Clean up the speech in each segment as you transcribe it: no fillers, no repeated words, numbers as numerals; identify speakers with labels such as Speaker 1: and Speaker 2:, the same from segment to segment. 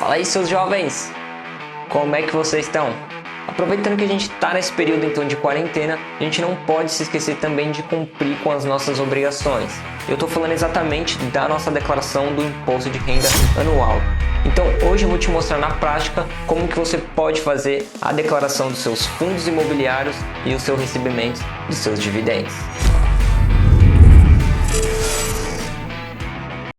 Speaker 1: Fala aí, seus jovens! Como é que vocês estão? Aproveitando que a gente está nesse período então de quarentena, a gente não pode se esquecer também de cumprir com as nossas obrigações. Eu estou falando exatamente da nossa declaração do imposto de renda anual. Então hoje eu vou te mostrar na prática como que você pode fazer a declaração dos seus fundos imobiliários e os seus recebimentos dos seus dividendos.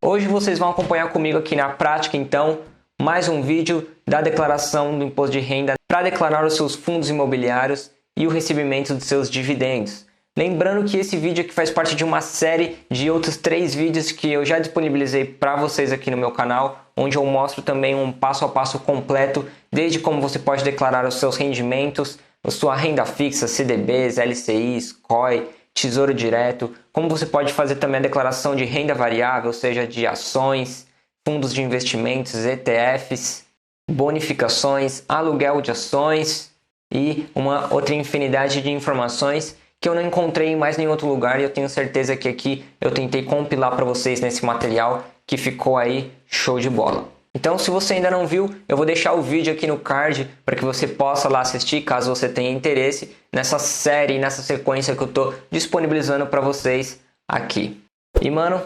Speaker 1: Hoje vocês vão acompanhar comigo aqui na prática então mais um vídeo da declaração do imposto de renda para declarar os seus fundos imobiliários e o recebimento dos seus dividendos. Lembrando que esse vídeo aqui faz parte de uma série de outros 3 vídeos que eu já disponibilizei para vocês aqui no meu canal, onde eu mostro também um passo a passo completo, desde como você pode declarar os seus rendimentos, a sua renda fixa, CDBs, LCIs, COI, Tesouro Direto, como você pode fazer também a declaração de renda variável, ou seja, de ações, fundos de investimentos, ETFs, bonificações, aluguel de ações e uma outra infinidade de informações que eu não encontrei em mais nenhum outro lugar e eu tenho certeza que aqui eu tentei compilar para vocês nesse material que ficou aí show de bola. Então, se você ainda não viu, eu vou deixar o vídeo aqui no card para que você possa lá assistir, caso você tenha interesse nessa série, nessa sequência que eu estou disponibilizando para vocês aqui. E mano,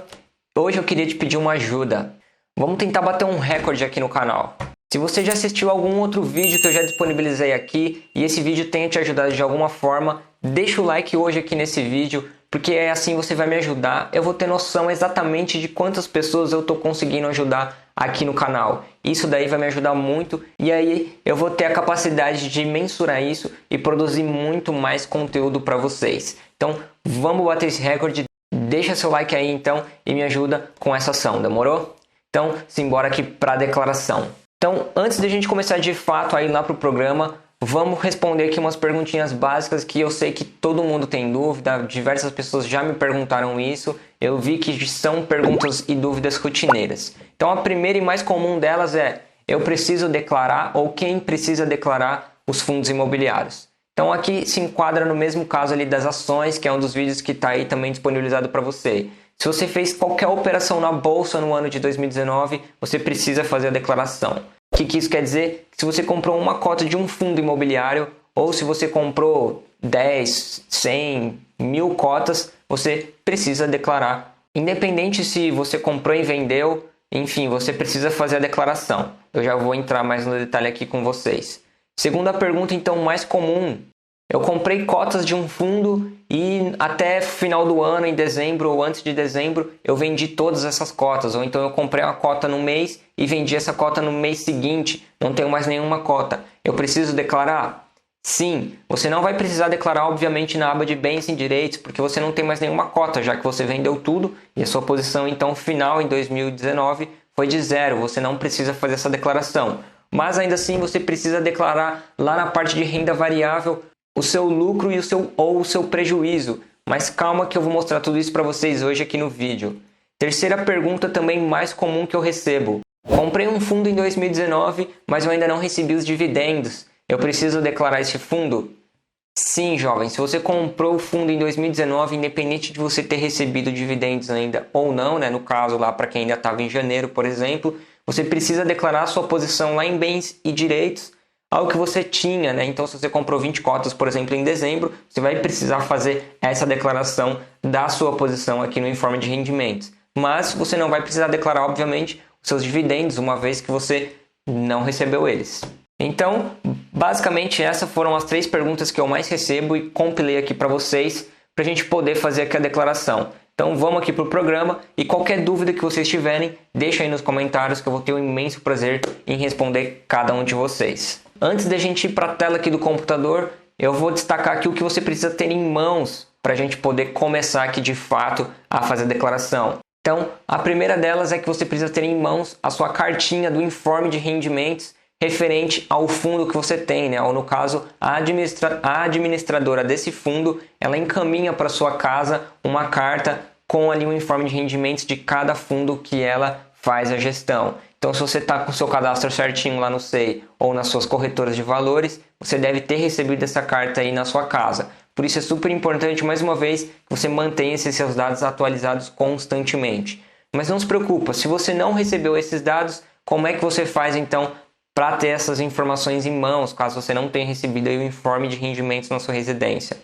Speaker 1: hoje eu queria te pedir uma ajuda. Vamos tentar bater um recorde aqui no canal. Se você já assistiu algum outro vídeo que eu já disponibilizei aqui e esse vídeo tenha te ajudado de alguma forma, deixa o like hoje aqui nesse vídeo, porque é assim você vai me ajudar. Eu vou ter noção exatamente de quantas pessoas eu estou conseguindo ajudar aqui no canal. Isso daí vai me ajudar muito e aí eu vou ter a capacidade de mensurar isso e produzir muito mais conteúdo para vocês. Então vamos bater esse recorde. Deixa seu like aí então e me ajuda com essa ação, demorou? Então, simbora aqui para a declaração. Então, antes de a gente começar de fato a ir lá para o programa, vamos responder aqui umas perguntinhas básicas que eu sei que todo mundo tem dúvida, diversas pessoas já me perguntaram isso, eu vi que são perguntas e dúvidas rotineiras. Então, a primeira e mais comum delas é: eu preciso declarar ou quem precisa declarar os fundos imobiliários? Então, aqui se enquadra no mesmo caso ali das ações, que é um dos vídeos que está aí também disponibilizado para você. Se você fez qualquer operação na bolsa no ano de 2019, você precisa fazer a declaração. O que isso quer dizer? Se você comprou uma cota de um fundo imobiliário ou se você comprou 10, 100, 1000 cotas, você precisa declarar. Independente se você comprou e vendeu, enfim, você precisa fazer a declaração. Eu já vou entrar mais no detalhe aqui com vocês. Segunda pergunta, então, mais comum. Eu comprei cotas de um fundo e até final do ano, em dezembro ou antes de dezembro, eu vendi todas essas cotas. Ou então eu comprei uma cota no mês e vendi essa cota no mês seguinte, não tenho mais nenhuma cota. Eu preciso declarar? Sim, você não vai precisar declarar, obviamente, na aba de bens e direitos, porque você não tem mais nenhuma cota, já que você vendeu tudo e a sua posição então final em 2019 foi de 0. Você não precisa fazer essa declaração. Mas ainda assim você precisa declarar lá na parte de renda variável o seu lucro e o seu prejuízo. Mas calma que eu vou mostrar tudo isso para vocês hoje aqui no vídeo. Terceira pergunta também mais comum que eu recebo. Comprei um fundo em 2019, mas eu ainda não recebi os dividendos. Eu preciso declarar esse fundo? Sim, jovem. Se você comprou o fundo em 2019, independente de você ter recebido dividendos ainda ou não, né? No caso lá para quem ainda estava em janeiro, por exemplo, você precisa declarar a sua posição lá em bens e direitos ao que você tinha, né? Então, se você comprou 20 cotas, por exemplo, em dezembro, você vai precisar fazer essa declaração da sua posição aqui no informe de rendimentos. Mas você não vai precisar declarar, obviamente, os seus dividendos, uma vez que você não recebeu eles. Então, basicamente, essas foram as 3 perguntas que eu mais recebo e compilei aqui para vocês, para a gente poder fazer aqui a declaração. Então, vamos aqui para o programa e qualquer dúvida que vocês tiverem, deixa aí nos comentários que eu vou ter um imenso prazer em responder cada um de vocês. Antes da gente ir para a tela aqui do computador, eu vou destacar aqui o que você precisa ter em mãos para a gente poder começar aqui de fato a fazer a declaração. Então, a primeira delas é que você precisa ter em mãos a sua cartinha do informe de rendimentos referente ao fundo que você tem, né? Ou no caso, a administradora desse fundo, ela encaminha para sua casa uma carta com ali um informe de rendimentos de cada fundo que ela faz a gestão. Então, se você está com o seu cadastro certinho lá no SEI ou nas suas corretoras de valores, você deve ter recebido essa carta aí na sua casa. Por isso é super importante, mais uma vez, que você mantenha esses seus dados atualizados constantemente. Mas não se preocupa, se você não recebeu esses dados, como é que você faz então para ter essas informações em mãos, caso você não tenha recebido aí o informe de rendimentos na sua residência?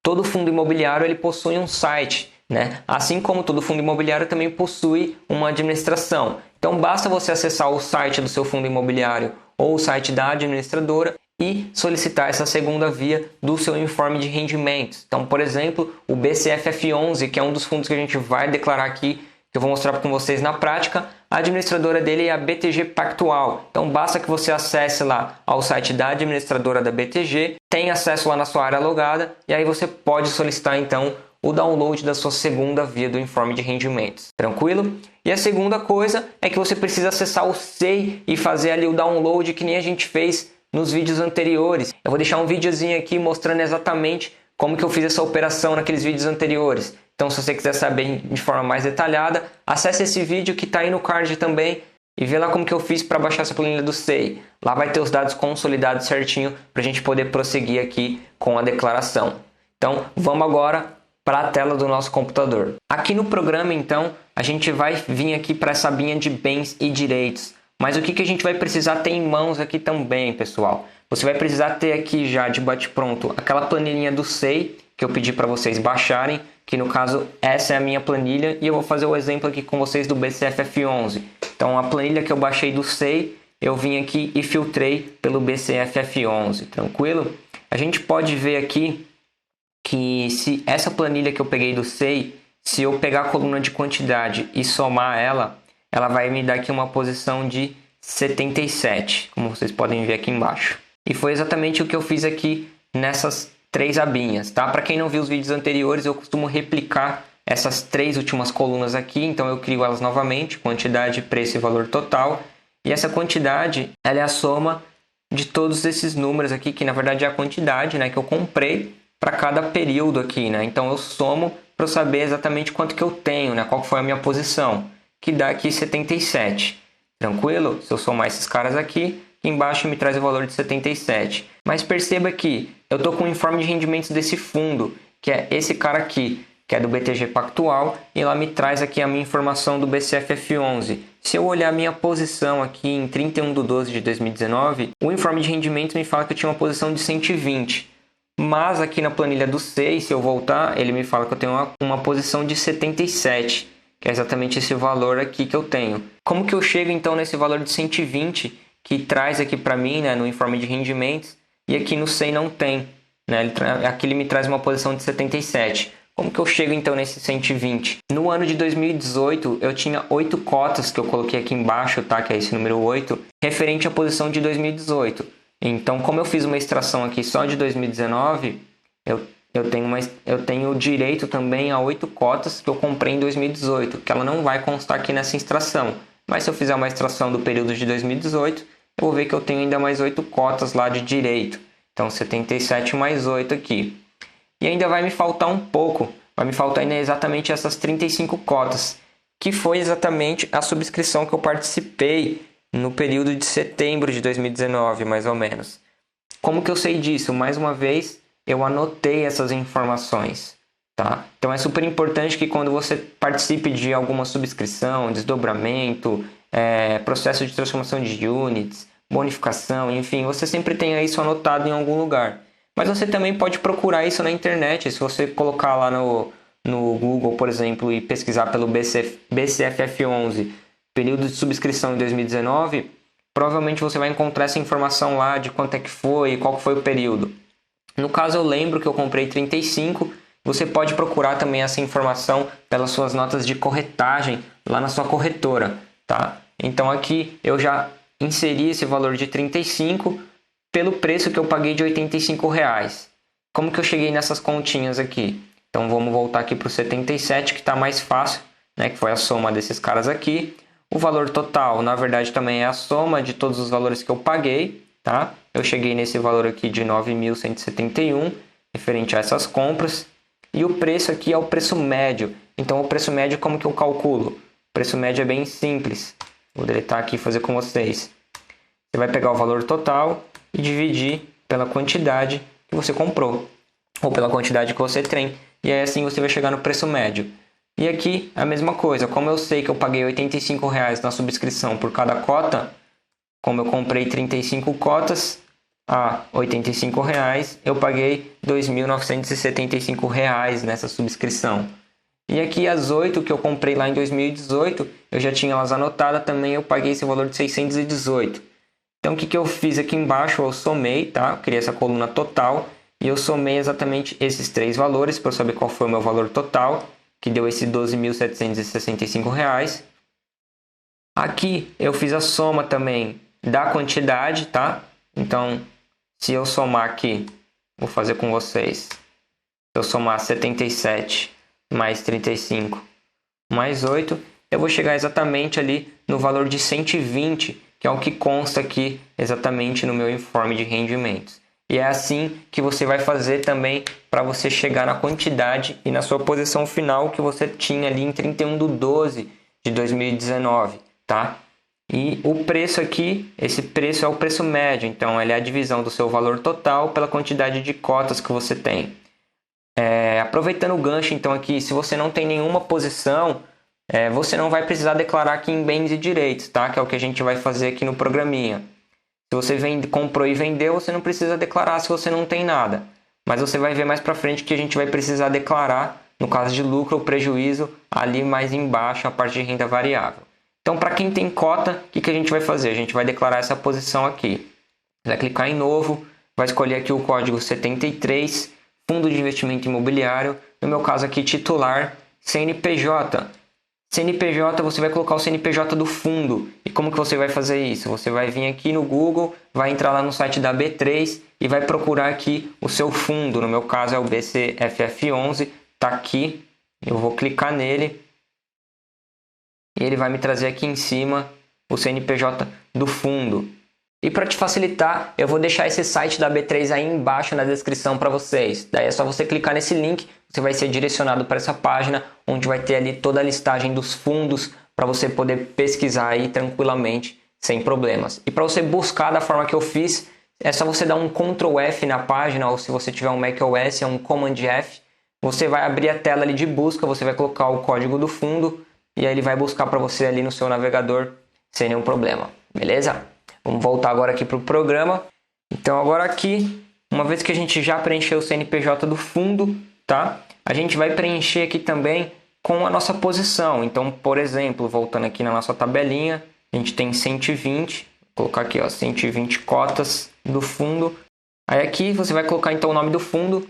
Speaker 1: Todo fundo imobiliário ele possui um site, né? Assim como todo fundo imobiliário também possui uma administração. Então basta você acessar o site do seu fundo imobiliário ou o site da administradora e solicitar essa segunda via do seu informe de rendimentos. Então, por exemplo, o BCFF11, que é um dos fundos que a gente vai declarar aqui, que eu vou mostrar com vocês na prática, a administradora dele é a BTG Pactual. Então basta que você acesse lá ao site da administradora da BTG, tenha acesso lá na sua área logada e aí você pode solicitar então o download da sua segunda via do informe de rendimentos. Tranquilo? E a segunda coisa é que você precisa acessar o SEI e fazer ali o download que nem a gente fez nos vídeos anteriores. Eu vou deixar um videozinho aqui mostrando exatamente como que eu fiz essa operação naqueles vídeos anteriores. Então, se você quiser saber de forma mais detalhada, acesse esse vídeo que está aí no card também e vê lá como que eu fiz para baixar essa planilha do SEI. Lá vai ter os dados consolidados certinho para a gente poder prosseguir aqui com a declaração. Então, vamos agora para a tela do nosso computador. Aqui no programa, então, a gente vai vir aqui para essa abinha de bens e direitos. Mas o que a gente vai precisar ter em mãos aqui também, pessoal? Você vai precisar ter aqui já de bate-pronto aquela planilhinha do SEI que eu pedi para vocês baixarem, que no caso essa é a minha planilha e eu vou fazer o exemplo aqui com vocês do BCFF11. Então a planilha que eu baixei do SEI, eu vim aqui e filtrei pelo BCFF11, tranquilo? A gente pode ver aqui que se essa planilha que eu peguei do SEI, se eu pegar a coluna de quantidade e somar ela vai me dar aqui uma posição de 77, como vocês podem ver aqui embaixo. E foi exatamente o que eu fiz aqui nessas 3 abinhas, tá? Para quem não viu os vídeos anteriores, eu costumo replicar essas 3 últimas colunas aqui, então eu crio elas novamente, quantidade, preço e valor total. E essa quantidade, ela é a soma de todos esses números aqui, que na verdade é a quantidade, né, que eu comprei para cada período aqui, né? Então eu somo para eu saber exatamente quanto que eu tenho, né? Qual foi a minha posição, que dá aqui 77. Tranquilo? Se eu somar esses caras aqui embaixo me traz o valor de 77. Mas perceba que eu estou com o informe de rendimentos desse fundo, que é esse cara aqui, que é do BTG Pactual, e lá me traz aqui a minha informação do BCFF11. Se eu olhar a minha posição aqui em 31/12 de 2019, o informe de rendimentos me fala que eu tinha uma posição de 120. Mas aqui na planilha do SEI, se eu voltar, ele me fala que eu tenho uma posição de 77, que é exatamente esse valor aqui que eu tenho. Como que eu chego então nesse valor de 120 que traz aqui para mim, né, no informe de rendimentos, e aqui no SEI não tem, né? Aqui ele me traz uma posição de 77. Como que eu chego então nesse 120? No ano de 2018 eu tinha 8 cotas que eu coloquei aqui embaixo, tá? Que é esse número 8, referente à posição de 2018. Então, como eu fiz uma extração aqui só de 2019, eu tenho direito também a 8 cotas que eu comprei em 2018, que ela não vai constar aqui nessa extração. Mas se eu fizer uma extração do período de 2018, eu vou ver que eu tenho ainda mais 8 cotas lá de direito. Então 77 mais 8 aqui. E ainda vai me faltar um pouco, vai me faltar ainda exatamente essas 35 cotas, que foi exatamente a subscrição que eu participei no período de setembro de 2019, mais ou menos. Como que eu sei disso? Mais uma vez, eu anotei essas informações, tá? Então é super importante que quando você participe de alguma subscrição, desdobramento, processo de transformação de units, bonificação, enfim, você sempre tenha isso anotado em algum lugar. Mas você também pode procurar isso na internet. Se você colocar lá no Google, por exemplo, e pesquisar pelo BCFF11, período de subscrição em 2019, provavelmente você vai encontrar essa informação lá de quanto é que foi e qual foi o período. No caso, eu lembro que eu comprei 35. Você pode procurar também essa informação pelas suas notas de corretagem lá na sua corretora, tá? Então aqui eu já inseri esse valor de 35 pelo preço que eu paguei de R$ 85. Como que eu cheguei nessas continhas aqui? Então vamos voltar aqui para o 77, que está mais fácil, né? Que foi a soma desses caras aqui. O valor total, na verdade, também é a soma de todos os valores que eu paguei, tá? Eu cheguei nesse valor aqui de 9.171, referente a essas compras. E o preço aqui é o preço médio. Então, o preço médio, como que eu calculo? O preço médio é bem simples. Vou deletar aqui e fazer com vocês. Você vai pegar o valor total e dividir pela quantidade que você comprou, ou pela quantidade que você tem. E aí, assim, você vai chegar no preço médio. E aqui a mesma coisa, como eu sei que eu paguei R$ 85,00 na subscrição por cada cota, como eu comprei 35 cotas a R$ 85,00, eu paguei R$ 2.975 nessa subscrição. E aqui as 8 que eu comprei lá em 2018, eu já tinha elas anotadas também, eu paguei esse valor de 618. Então o que eu fiz aqui embaixo, eu somei, tá? Eu criei essa coluna total e eu somei exatamente esses 3 valores para eu saber qual foi o meu valor total, que deu esse R$ 12.765. Aqui eu fiz a soma também da quantidade, tá? Então, se eu somar aqui, vou fazer com vocês. Se eu somar 77 mais 35 mais 8, eu vou chegar exatamente ali no valor de 120, que é o que consta aqui exatamente no meu informe de rendimentos. E é assim que você vai fazer também para você chegar na quantidade e na sua posição final que você tinha ali em 31/12/2019, tá? E o preço aqui, esse preço é o preço médio, então ele é a divisão do seu valor total pela quantidade de cotas que você tem. Aproveitando o gancho, então aqui, se você não tem nenhuma posição, você não vai precisar declarar aqui em bens e direitos, tá? Que é o que a gente vai fazer aqui no programinha. Se você comprou e vendeu, você não precisa declarar se você não tem nada. Mas você vai ver mais para frente que a gente vai precisar declarar, no caso de lucro ou prejuízo, ali mais embaixo, a parte de renda variável. Então, para quem tem cota, o que a gente vai fazer? A gente vai declarar essa posição aqui. Vai clicar em novo, vai escolher aqui o código 73, Fundo de Investimento Imobiliário, no meu caso aqui titular, CNPJ. CNPJ, você vai colocar o CNPJ do fundo. E como que você vai fazer isso? Você vai vir aqui no Google, vai entrar lá no site da B3 e vai procurar aqui o seu fundo. No meu caso é o BCFF11, tá aqui. Eu vou clicar nele e ele vai me trazer aqui em cima o CNPJ do fundo. E para te facilitar, eu vou deixar esse site da B3 aí embaixo na descrição para vocês. Daí é só você clicar nesse link, você vai ser direcionado para essa página, onde vai ter ali toda a listagem dos fundos para você poder pesquisar aí tranquilamente, sem problemas. E para você buscar da forma que eu fiz, é só você dar um Ctrl F na página, ou se você tiver um macOS, é um Command F. Você vai abrir a tela ali de busca, você vai colocar o código do fundo e aí ele vai buscar para você ali no seu navegador sem nenhum problema, beleza? Vamos voltar agora aqui para o programa. Então agora aqui, uma vez que a gente já preencheu o CNPJ do fundo, tá? A gente vai preencher aqui também com a nossa posição. Então, por exemplo, voltando aqui na nossa tabelinha, a gente tem 120, vou colocar aqui, ó, 120 cotas do fundo. Aí aqui você vai colocar então o nome do fundo,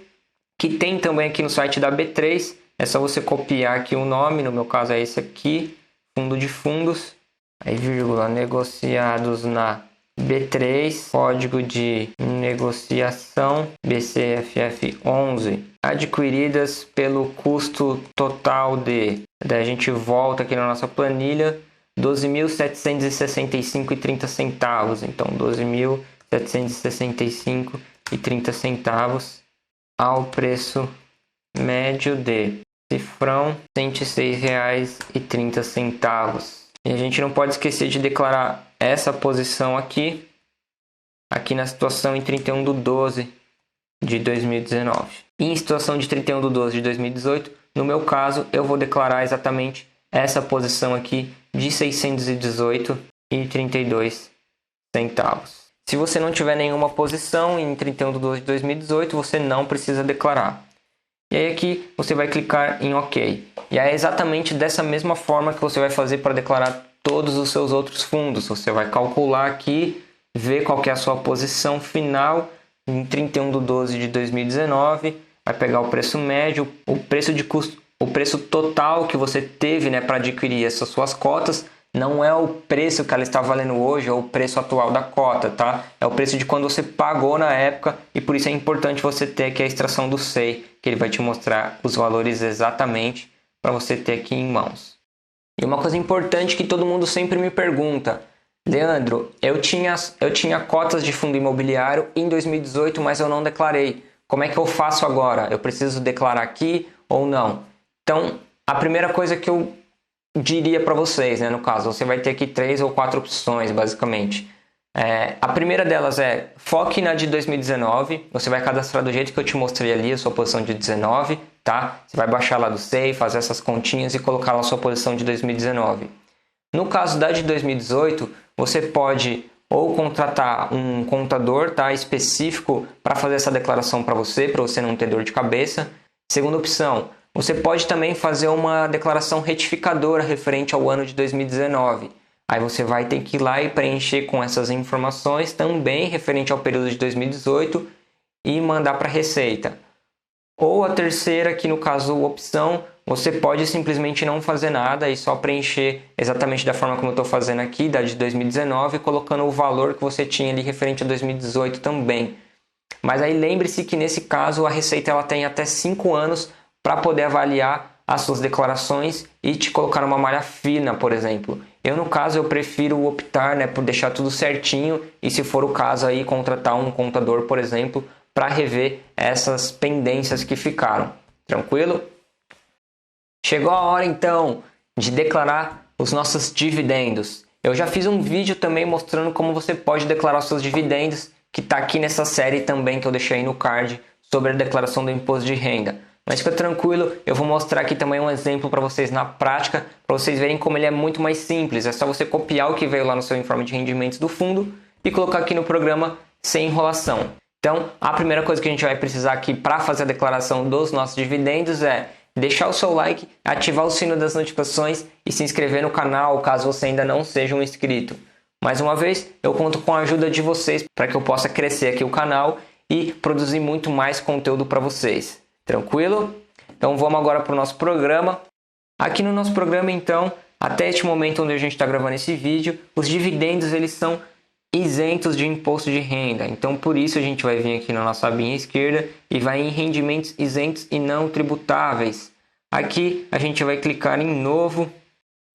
Speaker 1: que tem também aqui no site da B3. É só você copiar aqui o nome, no meu caso é esse aqui, fundo de fundos. Aí, vírgula, negociados na B3, código de negociação BCFF11, adquiridas pelo custo total de... Daí a gente volta aqui na nossa planilha, 12.765,30 centavos. Então, 12.765,30 centavos ao preço médio de cifrão R$ 106,30. E a gente não pode esquecer de declarar essa posição aqui na situação em 31/12/2019. E em situação de 31/12/2018, no meu caso, eu vou declarar exatamente essa posição aqui de R$ 618,32. Se você não tiver nenhuma posição em 31/12/2018, você não precisa declarar. E aí aqui você vai clicar em OK. E é exatamente dessa mesma forma que você vai fazer para declarar todos os seus outros fundos. Você vai calcular aqui, ver qual que é a sua posição final em 31/12/2019, vai pegar o preço médio, o preço de custo, o preço total que você teve, né, para adquirir essas suas cotas. Não é o preço que ela está valendo hoje, é o preço atual da cota, tá? É o preço de quando você pagou na época, e por isso é importante você ter aqui a extração do SEI, que ele vai te mostrar os valores exatamente para você ter aqui em mãos. E uma coisa importante que todo mundo sempre me pergunta: Leandro, eu tinha cotas de fundo imobiliário em 2018, mas eu não declarei. Como é que eu faço agora? Eu preciso declarar aqui ou não? Então, a primeira coisa que eu diria para vocês, né, no caso, você vai ter aqui 3 ou 4 opções, basicamente. A primeira delas é foque na de 2019, você vai cadastrar do jeito que eu te mostrei ali, a sua posição de 19, tá? Você vai baixar lá do SEI, fazer essas continhas e colocar lá a sua posição de 2019. No caso da de 2018, você pode ou contratar um contador, tá, específico para fazer essa declaração para você não ter dor de cabeça. Segunda opção, você pode também fazer uma declaração retificadora referente ao ano de 2019. Aí você vai ter que ir lá e preencher com essas informações também referente ao período de 2018 e mandar para a Receita. Ou a terceira, que no caso opção, você pode simplesmente não fazer nada e só preencher exatamente da forma como eu estou fazendo aqui, da de 2019, colocando o valor que você tinha ali referente a 2018 também. Mas aí lembre-se que nesse caso a Receita ela tem até 5 anos para poder avaliar as suas declarações e te colocar numa malha fina, por exemplo. No caso, eu prefiro optar, né, por deixar tudo certinho e, se for o caso, aí, contratar um contador, por exemplo, para rever essas pendências que ficaram. Tranquilo? Chegou a hora, então, de declarar os nossos dividendos. Eu já fiz um vídeo também mostrando como você pode declarar os seus dividendos, que está aqui nessa série também que eu deixei aí no card, sobre a declaração do imposto de renda. Mas fica tranquilo, eu vou mostrar aqui também um exemplo para vocês na prática, para vocês verem como ele é muito mais simples. É só você copiar o que veio lá no seu informe de rendimentos do fundo e colocar aqui no programa sem enrolação. Então, a primeira coisa que a gente vai precisar aqui para fazer a declaração dos nossos dividendos é deixar o seu like, ativar o sino das notificações e se inscrever no canal caso você ainda não seja um inscrito. Mais uma vez, eu conto com a ajuda de vocês para que eu possa crescer aqui o canal e produzir muito mais conteúdo para vocês. Tranquilo? Então vamos agora para o nosso programa. Aqui no nosso programa, então, até este momento onde a gente está gravando esse vídeo, os dividendos eles são isentos de imposto de renda. Então por isso a gente vai vir aqui na nossa abinha esquerda e vai em rendimentos isentos e não tributáveis. Aqui a gente vai clicar em novo.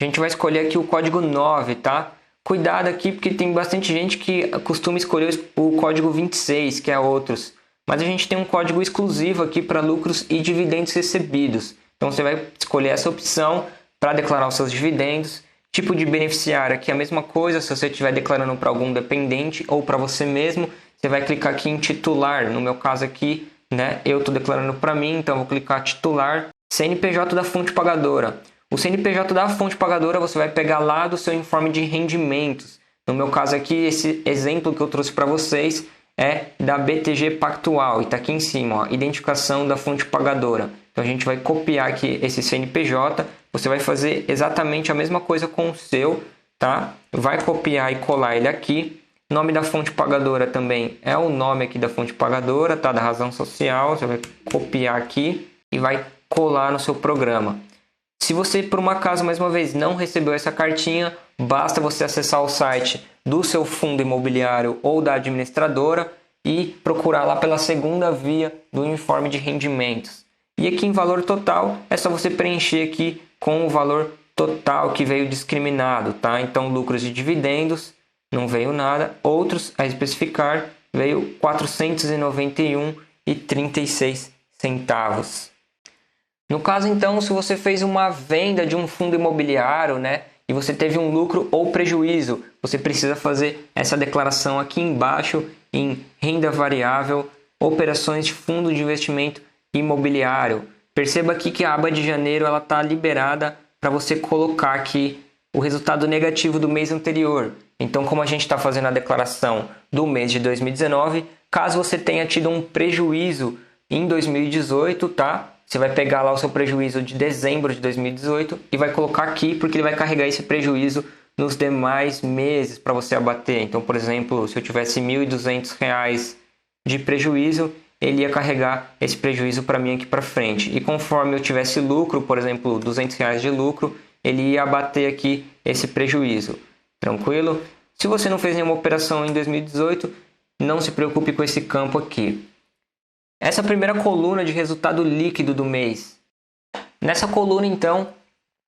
Speaker 1: A gente vai escolher aqui o código 9, tá? Cuidado aqui porque tem bastante gente que costuma escolher o código 26, que é outros. Mas a gente tem um código exclusivo aqui para lucros e dividendos recebidos. Então você vai escolher essa opção para declarar os seus dividendos. Tipo de beneficiário aqui é a mesma coisa, se você estiver declarando para algum dependente ou para você mesmo, você vai clicar aqui em titular. No meu caso aqui, né, eu estou declarando para mim, então vou clicar titular. CNPJ da fonte pagadora. O CNPJ da fonte pagadora você vai pegar lá do seu informe de rendimentos. No meu caso aqui, esse exemplo que eu trouxe para vocês é da BTG Pactual e está aqui em cima, ó, identificação da fonte pagadora. Então a gente vai copiar aqui esse CNPJ, você vai fazer exatamente a mesma coisa com o seu, tá? Vai copiar e colar ele aqui. Nome da fonte pagadora também é o nome aqui da fonte pagadora, tá? Da razão social, você vai copiar aqui e vai colar no seu programa. Se você, por um acaso, mais uma vez, não recebeu essa cartinha, basta você acessar o site do seu fundo imobiliário ou da administradora e procurar lá pela segunda via do informe de rendimentos. E aqui em valor total, é só você preencher aqui com o valor total que veio discriminado, tá? Então, lucros e dividendos, não veio nada. Outros a especificar, veio R$ 491,36. No caso, então, se você fez uma venda de um fundo imobiliário, né, e você teve um lucro ou prejuízo, você precisa fazer essa declaração aqui embaixo em renda variável, operações de fundo de investimento imobiliário. Perceba aqui que a aba de janeiro ela está liberada para você colocar aqui o resultado negativo do mês anterior. Então, como a gente está fazendo a declaração do mês de 2019, caso você tenha tido um prejuízo em 2018, tá? Você vai pegar lá o seu prejuízo de dezembro de 2018 e vai colocar aqui, porque ele vai carregar esse prejuízo nos demais meses para você abater. Então, por exemplo, se eu tivesse R$ 1.200 de prejuízo, ele ia carregar esse prejuízo para mim aqui para frente. E conforme eu tivesse lucro, por exemplo, R$ 200 de lucro, ele ia abater aqui esse prejuízo. Tranquilo? Se você não fez nenhuma operação em 2018, não se preocupe com esse campo aqui. Essa primeira coluna de resultado líquido do mês. Nessa coluna, então,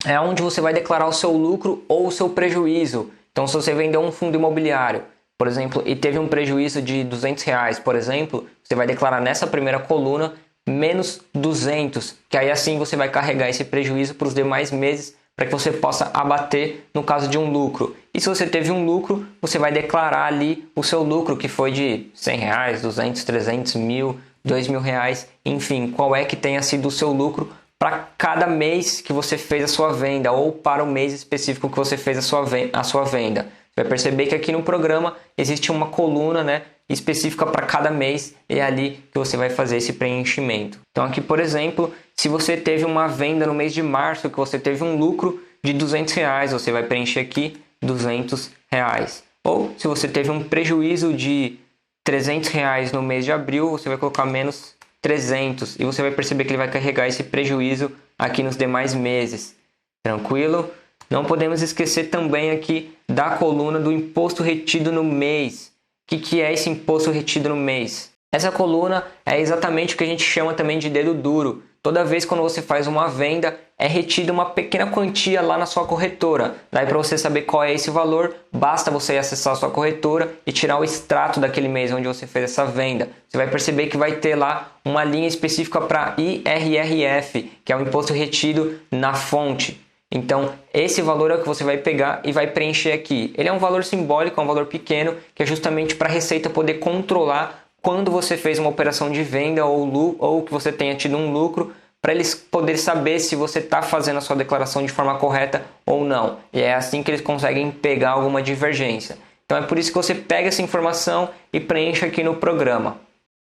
Speaker 1: é onde você vai declarar o seu lucro ou o seu prejuízo. Então, se você vendeu um fundo imobiliário, por exemplo, e teve um prejuízo de R$ 200, por exemplo, você vai declarar nessa primeira coluna menos 200, que aí assim você vai carregar esse prejuízo para os demais meses para que você possa abater no caso de um lucro. E se você teve um lucro, você vai declarar ali o seu lucro, que foi de R$ 100, 200, 300, 1.000, R$2.000, enfim, qual é que tenha sido o seu lucro para cada mês que você fez a sua venda ou para o mês específico que você fez a sua venda. Você vai perceber que aqui no programa existe uma coluna, né, específica para cada mês e é ali que você vai fazer esse preenchimento. Então aqui, por exemplo, se você teve uma venda no mês de março que você teve um lucro de R$200, você vai preencher aqui R$200. Ou se você teve um prejuízo de R$300 no mês de abril, você vai colocar menos 300 e você vai perceber que ele vai carregar esse prejuízo aqui nos demais meses. Tranquilo? Não podemos esquecer também aqui da coluna do imposto retido no mês. O que é esse imposto retido no mês? Essa coluna é exatamente o que a gente chama também de dedo duro. Toda vez quando você faz uma venda, é retida uma pequena quantia lá na sua corretora. Daí para você saber qual é esse valor, basta você acessar a sua corretora e tirar o extrato daquele mês onde você fez essa venda. Você vai perceber que vai ter lá uma linha específica para IRRF, que é o imposto retido na fonte. Então, esse valor é o que você vai pegar e vai preencher aqui. Ele é um valor simbólico, é um valor pequeno, que é justamente para a Receita poder controlar quando você fez uma operação de venda ou que você tenha tido um lucro, para eles poderem saber se você está fazendo a sua declaração de forma correta ou não. E é assim que eles conseguem pegar alguma divergência. Então é por isso que você pega essa informação e preenche aqui no programa.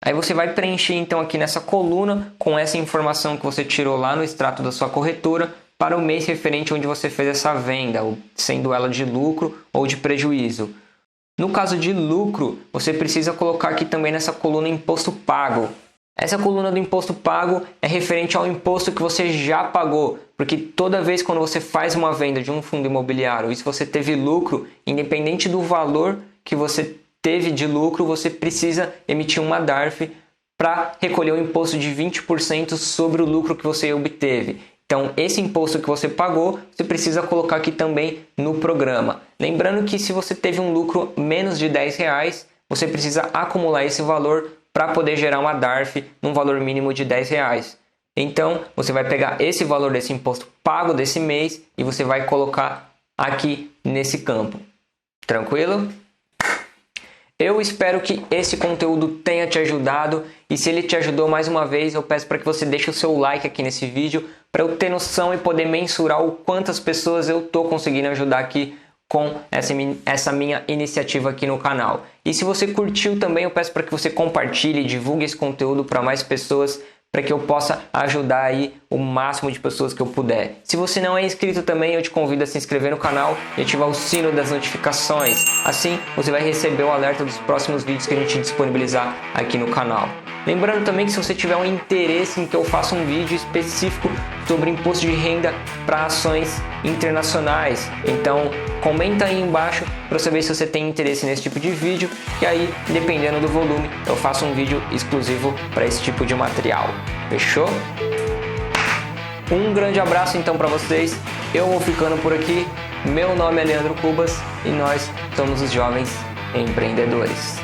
Speaker 1: Aí você vai preencher então aqui nessa coluna com essa informação que você tirou lá no extrato da sua corretora para o mês referente onde você fez essa venda, sendo ela de lucro ou de prejuízo. No caso de lucro, você precisa colocar aqui também nessa coluna imposto pago. Essa coluna do imposto pago é referente ao imposto que você já pagou, porque toda vez quando você faz uma venda de um fundo imobiliário e se você teve lucro, independente do valor que você teve de lucro, você precisa emitir uma DARF para recolher o imposto de 20% sobre o lucro que você obteve. Então, esse imposto que você pagou, você precisa colocar aqui também no programa. Lembrando que se você teve um lucro menos de R$10, você precisa acumular esse valor para poder gerar uma DARF num valor mínimo de R$10. Então, você vai pegar esse valor desse imposto pago desse mês e você vai colocar aqui nesse campo. Tranquilo? Eu espero que esse conteúdo tenha te ajudado e se ele te ajudou mais uma vez, eu peço para que você deixe o seu like aqui nesse vídeo para eu ter noção e poder mensurar o quantas pessoas eu estou conseguindo ajudar aqui com essa minha iniciativa aqui no canal. E se você curtiu também, eu peço para que você compartilhe e divulgue esse conteúdo para mais pessoas, para que eu possa ajudar aí o máximo de pessoas que eu puder. Se você não é inscrito também, eu te convido a se inscrever no canal e ativar o sino das notificações. Assim, você vai receber o alerta dos próximos vídeos que a gente disponibilizar aqui no canal. Lembrando também que se você tiver um interesse em que eu faça um vídeo específico sobre imposto de renda para ações internacionais, então comenta aí embaixo para saber se você tem interesse nesse tipo de vídeo e aí, dependendo do volume, eu faço um vídeo exclusivo para esse tipo de material. Fechou? Um grande abraço então para vocês, eu vou ficando por aqui, meu nome é Leandro Cubas e nós somos os Jovens Empreendedores.